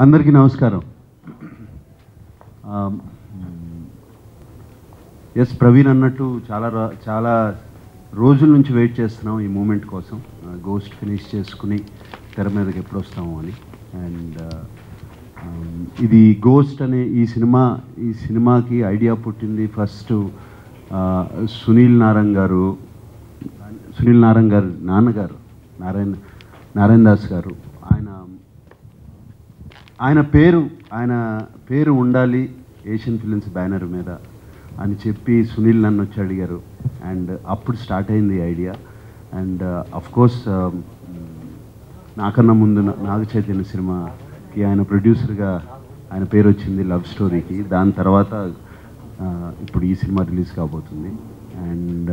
అందరికీ నమస్కారం. ఎస్, ప్రవీణ్ అన్నట్టు చాలా రోజుల నుంచి వెయిట్ చేస్తున్నాం ఈ మూమెంట్ కోసం. గోస్ట్ ఫినిష్ చేసుకుని తెర మీదకి ఎప్పుడు వస్తాము అని. అండ్ ఇది గోస్ట్ అనే ఈ సినిమాకి ఐడియా పుట్టింది ఫస్ట్ సునీల్ నారాయణ్ గారు నాన్నగారు నారాయణ దాస్ గారు. ఆయన పేరు ఉండాలి ఏషియన్ ఫిలిమ్స్ బ్యానర్ మీద అని చెప్పి సునీల్ నన్ను వచ్చి అడిగారు. అండ్ అప్పుడు స్టార్ట్ అయింది ఈ ఐడియా. అండ్ అఫ్కోర్స్ నాకన్నా ముందు నాగ చైతన్య సినిమాకి ఆయన ప్రొడ్యూసర్గా ఆయన పేరు వచ్చింది, లవ్ స్టోరీకి. దాని తర్వాత ఇప్పుడు ఈ సినిమా రిలీజ్ కాబోతుంది. అండ్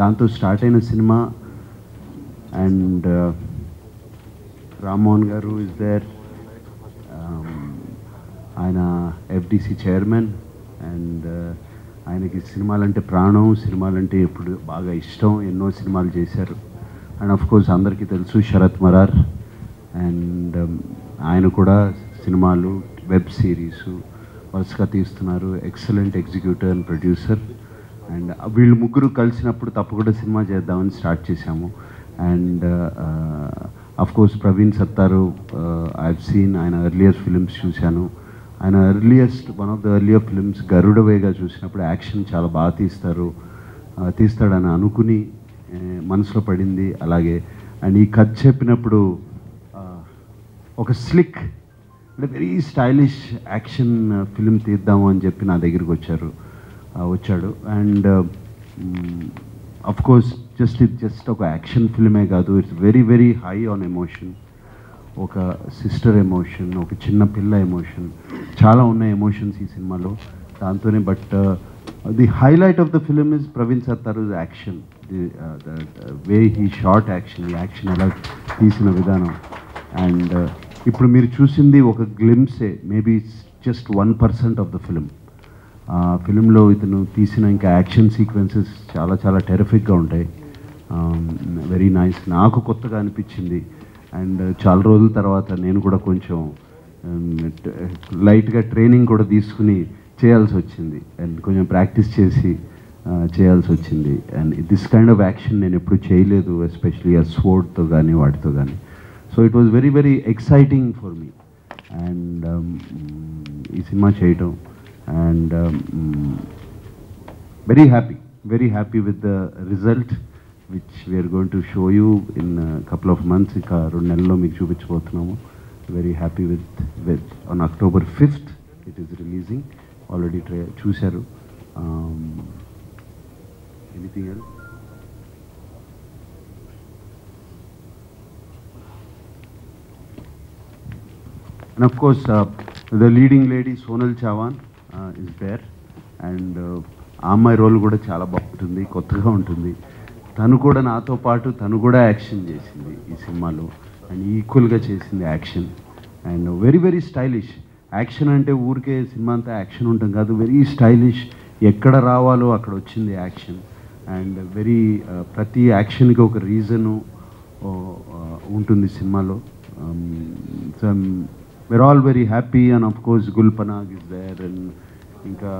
దాంతో స్టార్ట్ అయిన సినిమా. అండ్ రామ్మోహన్ గారు ఇస్ దేర్. ఆయన ఎఫ్డిసి చైర్మన్. అండ్ ఆయనకి సినిమాలంటే ప్రాణం, సినిమాలంటే ఎప్పుడు బాగా ఇష్టం, ఎన్నో సినిమాలు చేశారు. అండ్ ఆఫ్కోర్స్ అందరికీ తెలుసు శరత్ మరార్. అండ్ ఆయన కూడా సినిమాలు, వెబ్ సిరీసు వరుసగా తీస్తున్నారు. Excellent executive and producer. And వీళ్ళు ముగ్గురు కలిసినప్పుడు తప్పకుండా సినిమా చేద్దామని స్టార్ట్ చేశాము. And of course Praveen Sattaru, I have seen ఆయన ఎర్లియర్ ఫిలిమ్స్ చూశాను. ఆయన one of the earlier films Garudavega చూసినప్పుడు యాక్షన్ చాలా బాగా తీస్తాడని అనుకుని మనసులో పడింది. అలాగే అండ్ ఈ కథ చెప్పినప్పుడు ఒక స్లిక్ అంటే వెరీ స్టైలిష్ యాక్షన్ ఫిలిం తీద్దాము అని చెప్పి నా దగ్గరికి వచ్చాడు. అండ్ అఫ్కోర్స్ జస్ట్ ఒక యాక్షన్ ఫిల్మే కాదు, it's very very high on emotion. ఒక సిస్టర్ ఎమోషన్, ఒక చిన్న పిల్ల ఎమోషన్, చాలా ఉన్నాయి ఎమోషన్స్ ఈ సినిమాలో. దాంతోనే but the highlight of the film is Praveen Sattaru action, the way he shot action, ఈ యాక్షన్ ఎలా తీసిన విధానం. అండ్ ఇప్పుడు మీరు చూసింది ఒక glimpse, maybe just 1% of the film. ఫిలింలో ఇతను తీసిన ఇంకా యాక్షన్ సీక్వెన్సెస్ చాలా టెరిఫిక్గా ఉంటాయి. వెరీ నైస్, నాకు కొత్తగా అనిపించింది. అండ్ చాలా రోజుల తర్వాత నేను కూడా కొంచెం లైట్గా ట్రైనింగ్ కూడా తీసుకుని చేయాల్సి వచ్చింది. అండ్ కొంచెం ప్రాక్టీస్ చేసి చేయాల్సి వచ్చింది. And this kind of action నేను ఎప్పుడు చేయలేదు, ఎస్పెషలీ ఆ స్వోర్డ్తో కానీ వాటితో కానీ. So it was very very exciting for me. And ఈ సినిమా చేయటం. And very happy with the result which we are going to show you in a couple of months. Ika 2 నెలల్లో మీకు చూపించబోతున్నాము. Very happy with on October 5th it is releasing. Already చూశారు. Anything else? And of course the leading lady Sonal Chauhan is there. And ఆ అమ్మాయి role కూడా చాలా బాగుంటుంది, కొత్తగా ఉంటుంది. తను కూడా నాతో పాటు తను కూడా యాక్షన్ చేసింది ఈ సినిమాలో. అండ్ ఈక్వల్గా చేసింది action. And very very stylish. Action అంటే ఊరికే సినిమా అంతా యాక్షన్ ఉంటుంది కాదు, వెరీ స్టైలిష్. ఎక్కడ రావాలో అక్కడ వచ్చింది యాక్షన్. అండ్ ప్రతి యాక్షన్కి ఒక రీజను ఉంటుంది సినిమాలో. So we're all very happy. And of course Gulpanag is there. And ఇంకా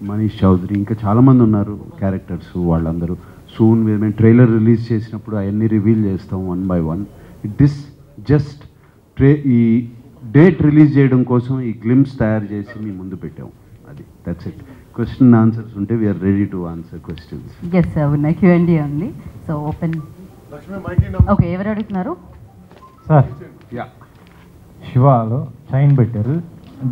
మనీష్ చౌదరి, ఇంకా చాలామంది ఉన్నారు క్యారెక్టర్స్. వాళ్ళందరూ సూన్ మేము ట్రైలర్ రిలీజ్ చేసినప్పుడు అవన్నీ రివీల్ చేస్తాం 1 by 1. దిస్ జస్ట్ ఈ డేట్ రిలీజ్ చేయడం కోసం ఈ గ్లిమ్స్ తయారు చేసి మీ ముందు పెట్టాం. అది దట్స్ ఇట్. క్వశ్చన్ ఆన్సర్స్ ఉంటే we're ready to answer questions. Yes sir, ఉన్నాయి Q&A ఉంది. So open. ఓకే, ఎవరు అడుగుతున్నారు సార్? యా, శివాలో చైన్ పెట్టారు,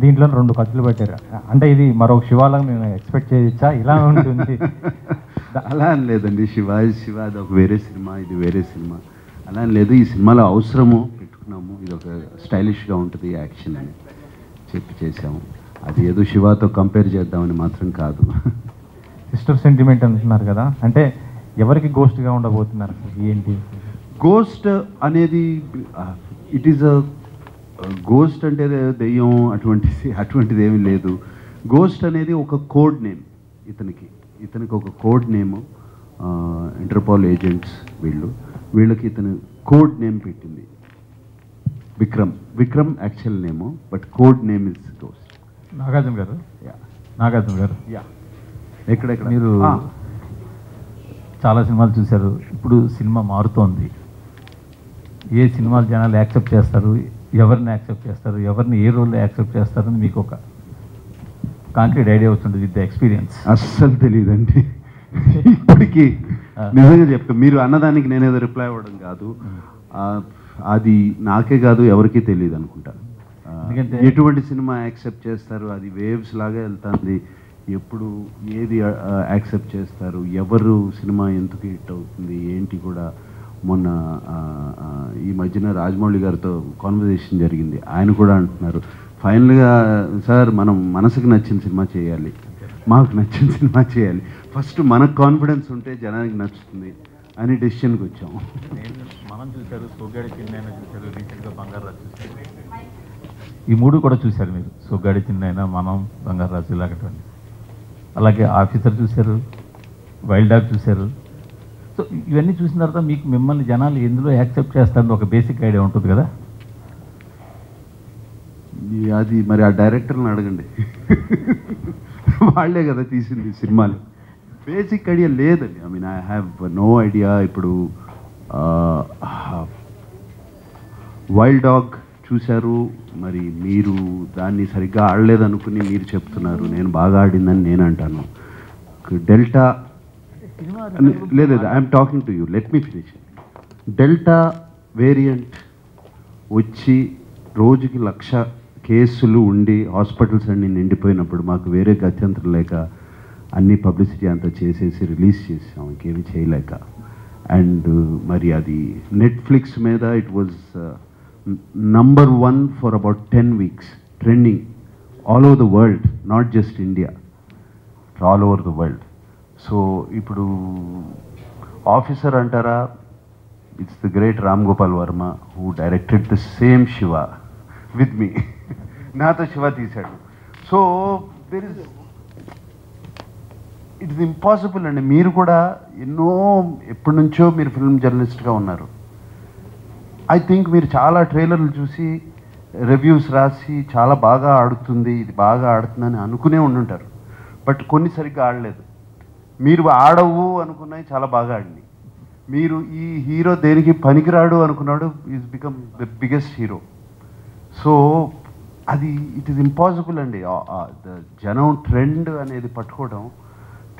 దీంట్లో 2 కత్తులు పెట్టారు. అంటే ఇది మరొక శివాలో మేము ఎక్స్పెక్ట్ చేయొచ్చా? ఇలా ఉంటుంది? అలా అని లేదండి. శివ అది ఒక వేరే సినిమా, ఇది వేరే సినిమా, అలా అని లేదు. ఈ సినిమాలో అవసరము పెట్టుకున్నాము, ఇది ఒక స్టైలిష్గా ఉంటుంది యాక్షన్ అని చెప్పి చేసాము. అది ఏదో శివాతో కంపేర్ చేద్దామని మాత్రం కాదు. సిస్టర్ సెంటిమెంట్ అంటున్నారు కదా, అంటే ఎవరికి గోస్ట్గా ఉండబోతున్నారు? ఏంటి గోస్ట్ అనేది? ఇట్ ఈస్ అ గోస్ట్ అంటే దెయ్యం అటువంటిది ఏమీ లేదు. గోస్ట్ అనేది ఒక కోడ్ నేమ్. ఇతనికి ఒక కోడ్ నేము. ఇంటర్పోల్ ఏజెంట్స్ వీళ్ళకి ఇతను కోడ్ నేమ్ పెట్టింది. Vikram actual name, but code name is ghost. Nagarjuna గారు, యా నాగార్జున గారు, యా ఎక్కడెక్కడ మీరు చాలా సినిమాలు చూశారు. ఇప్పుడు సినిమా మారుతోంది. ఏ సినిమాలు జనాలు యాక్సెప్ట్ చేస్తారు, ఎవరిని యాక్సెప్ట్ చేస్తారు, ఎవరిని ఏ రోల్లో యాక్సెప్ట్ చేస్తారని మీకు ఒక కాంక్రీట్ ఐడియా వస్తుంది విత్ ద ఎక్స్పీరియన్స్? అస్సలు తెలియదండి ఇప్పటికీ. నిజంగా చెప్తా, మీరు అన్నదానికి నేనేదో రిప్లై అవ్వడం కాదు, అది నాకే కాదు ఎవరికీ తెలియదు అనుకుంటా. ఎందుకంటే ఎటువంటి సినిమా యాక్సెప్ట్ చేస్తారు, అది వేవ్స్ లాగా వెళ్తుంది. ఎప్పుడు ఏది యాక్సెప్ట్ చేస్తారు, ఎవరు సినిమా ఎందుకు హిట్ అవుతుంది ఏంటి కూడా. మొన్న ఈ మధ్యన రాజమౌళి గారితో కాన్వర్జేషన్ జరిగింది. ఆయన కూడా అంటున్నారు, ఫైనల్గా సార్ మనం మనసుకు నచ్చిన సినిమా చేయాలి, మాకు నచ్చిన సినిమా చేయాలి, ఫస్ట్ మనకు కాన్ఫిడెన్స్ ఉంటే జనానికి నచ్చుతుంది అని డెసిషన్కి వచ్చాము. మనం చూశారు, సోగ్గాడి చిన్నైనా చూశారు, రీసెంట్గా బంగారాజు చూశారు. ఈ మూడు కూడా చూశారు మీరు, సోగ్గాడి చిన్నైనా, మనం, బంగారాజు ఇలాగటువంటి. అలాగే ఆఫీసర్ చూశారు, వైల్డ్ డాగ్ చూశారు. సో ఇవన్నీ చూసిన తర్వాత మీకు మిమ్మల్ని జనాలు ఎందులో యాక్సెప్ట్ చేస్తారని ఒక బేసిక్ ఐడియా ఉంటుంది కదా? అది మరి ఆ డైరెక్టర్ని అడగండి, వాళ్ళే కదా తీసింది సినిమాలు. బేసిక్ ఐడియా లేదండి. I mean I have no idea. ఇప్పుడు వైల్డ్ డాగ్ చూశారు, మరి మీరు దాన్ని సరిగ్గా ఆడలేదనుకుని మీరు చెప్తున్నారు, నేను బాగా ఆడిందని నేను అంటాను. డెల్టా లేదు, I'm talking to you, let me finish. Delta variant వచ్చి రోజుకి 1,00,000 కేసులు ఉండి హాస్పిటల్స్ అన్నీ నిండిపోయినప్పుడు మాకు వేరే గత్యంతరం లేక అన్ని పబ్లిసిటీ అంతా చేసేసి రిలీజ్ చేసాం, ఇంకేమి చేయలేక. అండ్ మరి అది నెట్ఫ్లిక్స్ మీద it was number 1 for about 10 weeks trending all over the world, not just India, all over the world. So ఇప్పుడు ఆఫీసర్ అంటారా, it's the great Ram Gopal Varma who directed the same Shiva with me, నాతో శివ తీశాడు. So there is, it's impossible అండి. మీరు కూడా ఎన్నో ఎప్పటి నుంచో మీరు ఫిల్మ్ జర్నలిస్ట్గా ఉన్నారు. ఐ థింక్ మీరు చాలా ట్రైలర్లు చూసి రివ్యూస్ రాసి చాలా బాగా ఆడుతుంది, ఇది బాగా ఆడుతుందని అనుకునే ఉండుంటారు. బట్ కొన్ని సరిగ్గా ఆడలేదు. మీరు ఆడవు అనుకున్నాయి చాలా బాగా ఆడింది. మీరు ఈ హీరో దేనికి పనికిరాడు అనుకున్నాడు, is become the biggest hero. So అది ఇట్ ఈస్ ఇంపాసిబుల్ అండి. జనం ట్రెండ్ అనేది పట్టుకోవడం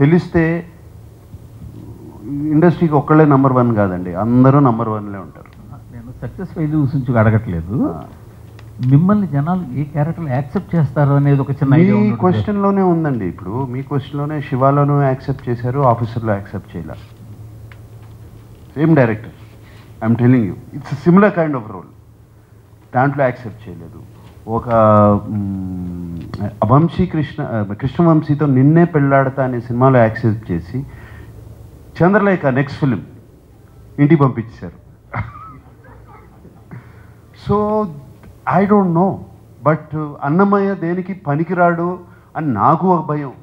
తెలిస్తే ఇండస్ట్రీకి ఒక్కళ్ళే నంబర్ 1 కాదండి, అందరూ నంబర్ 1లే ఉంటారు. నేను సక్సెస్ ఫెయిల్యూర్స్ నుంచి అడగట్లేదు, మిమ్మల్ని జనాలు ఏ క్యారెక్టర్ యాక్సెప్ట్ చేస్తారు అనేది ఒక చిన్న మీ క్వశ్చన్లోనే ఉందండి. ఇప్పుడు మీ క్వశ్చన్లోనే శివాలోనూ యాక్సెప్ట్ చేశారు, ఆఫీసర్లో యాక్సెప్ట్ చేయలే. Same director, I'm telling you, it's similar kind of role. దాంట్లో యాక్సెప్ట్ చేయలేదు. ఒక కృష్ణవంశీతో నిన్నే పెళ్ళాడతా అనే సినిమాలో యాక్సెప్ట్ చేసి చంద్రలేఖ నెక్స్ట్ ఫిలిం ఇంటికి పంపించేశారు. So I don't know, but Annamayya దేనికి పనికిరాడు అని నాకు ఒక భయం.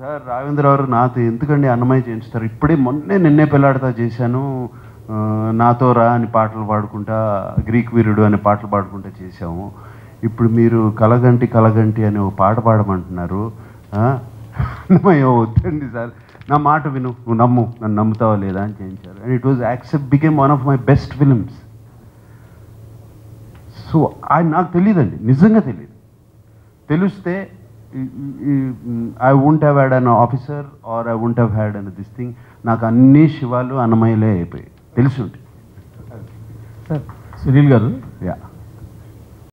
సార్ రాఘవేంద్రరావు నాతో ఎందుకండి అన్నమయ్య చేయించుతారు, ఇప్పుడే మొన్నే నిన్నే పెళ్ళాడతా చేశాను, నాతో రా అని పాటలు పాడుకుంటా, గ్రీక్ వీరుడు అనే పాటలు పాడుకుంటా చేశాము. ఇప్పుడు మీరు కలగంటి అని ఒక పాట పాడమంటున్నారు. అన్నమయ్య వద్దండి సార్, నా మాట విను, నువ్వు నమ్ము, నన్ను నమ్ముతావా లేదా అని చేయించారు. And it was became one of my best films. So నాకు తెలియదండి, నిజంగా తెలియదు. తెలిస్తే I won't have had an Officer or I won't have had an this thing. నాకు అన్ని శివాలు అన్నమయ్యలే అయిపోయాయి తెలిసి ఉంటే. సార్ సునీల్ గారు, యా